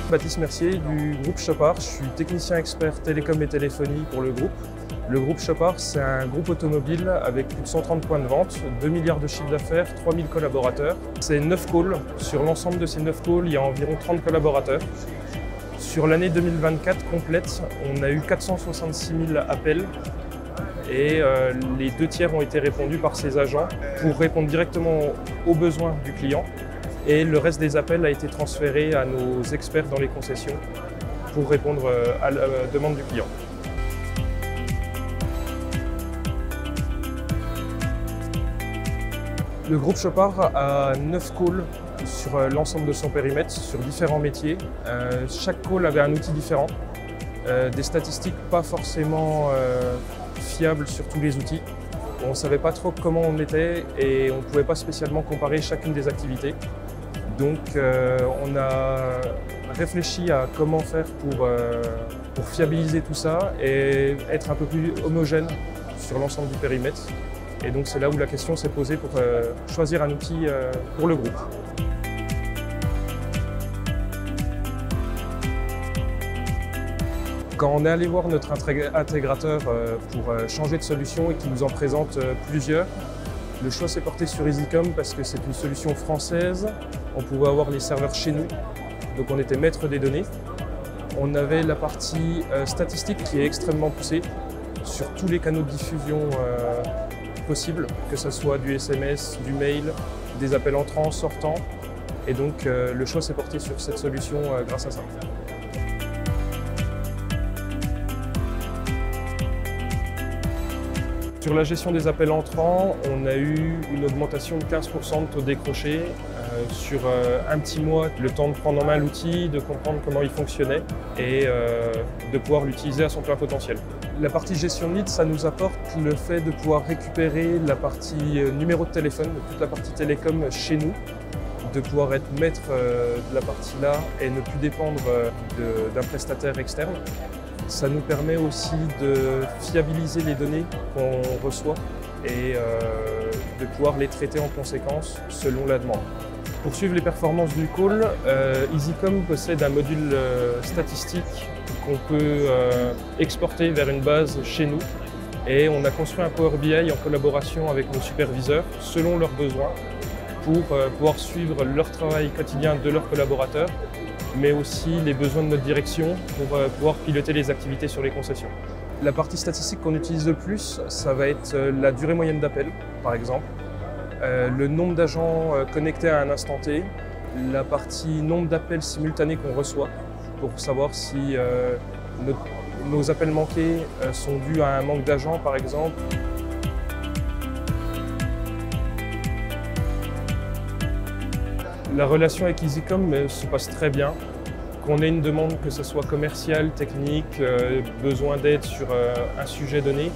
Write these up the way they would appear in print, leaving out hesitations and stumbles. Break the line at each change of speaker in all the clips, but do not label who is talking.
Baptiste Mercier du groupe Chopard, je suis technicien expert télécom et téléphonie pour le groupe. Le groupe Chopard, c'est un groupe automobile avec plus de 130 points de vente, 2 milliards de chiffre d'affaires, 3000 collaborateurs. C'est 9 calls. Sur l'ensemble de ces 9 calls, il y a environ 30 collaborateurs. Sur l'année 2024 complète, on a eu 466 000 appels et les 2 tiers ont été répondus par ces agents pour répondre directement aux besoins du client. Et le reste des appels a été transféré à nos experts dans les concessions pour répondre à la demande du client. Le groupe Chopard a 9 calls sur l'ensemble de son périmètre, sur différents métiers. Chaque call avait un outil différent, des statistiques pas forcément fiables sur tous les outils. On ne savait pas trop comment on était et on ne pouvait pas spécialement comparer chacune des activités. Donc on a réfléchi à comment faire pour fiabiliser tout ça et être un peu plus homogène sur l'ensemble du périmètre. Et donc c'est là où la question s'est posée pour choisir un outil pour le groupe. Quand on est allé voir notre intégrateur pour changer de solution et qu'il nous en présente plusieurs, le choix s'est porté sur EasyCom parce que c'est une solution française. On pouvait avoir les serveurs chez nous, donc on était maître des données. On avait la partie statistique qui est extrêmement poussée sur tous les canaux de diffusion possibles, que ce soit du SMS, du mail, des appels entrants, sortants. Et donc le choix s'est porté sur cette solution grâce à ça. Sur la gestion des appels entrants, on a eu une augmentation de 15% de taux décroché sur un petit mois, le temps de prendre en main l'outil, de comprendre comment il fonctionnait et de pouvoir l'utiliser à son plein potentiel. La partie gestion de lead, ça nous apporte le fait de pouvoir récupérer la partie numéro de téléphone, toute la partie télécom chez nous, de pouvoir être maître de la partie là et ne plus dépendre d'un prestataire externe. Ça nous permet aussi de fiabiliser les données qu'on reçoit et de pouvoir les traiter en conséquence selon la demande. Pour suivre les performances du call, EasyCom possède un module statistique qu'on peut exporter vers une base chez nous. Et on a construit un Power BI en collaboration avec nos superviseurs selon leurs besoins pour pouvoir suivre leur travail quotidien de leurs collaborateurs, mais aussi les besoins de notre direction pour pouvoir piloter les activités sur les concessions. La partie statistique qu'on utilise le plus, ça va être la durée moyenne d'appel, par exemple, le nombre d'agents connectés à un instant T, la partie nombre d'appels simultanés qu'on reçoit pour savoir si nos appels manqués sont dus à un manque d'agents, par exemple. La relation avec EasyCom se passe très bien. Qu'on ait une demande, que ce soit commerciale, technique, besoin d'aide sur un sujet donné,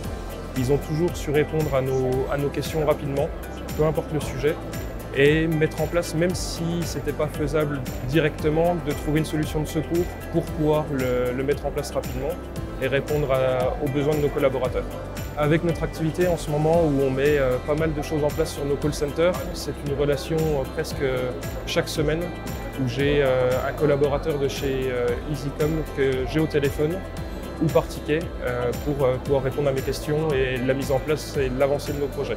ils ont toujours su répondre à nos questions rapidement, peu importe le sujet, et mettre en place, même si ce n'était pas faisable directement, de trouver une solution de secours pour pouvoir le mettre en place rapidement et répondre aux besoins de nos collaborateurs. Avec notre activité en ce moment où on met pas mal de choses en place sur nos call centers, c'est une relation presque chaque semaine où j'ai un collaborateur de chez EasyCom que j'ai au téléphone ou par ticket pour pouvoir répondre à mes questions et la mise en place et l'avancée de nos projets.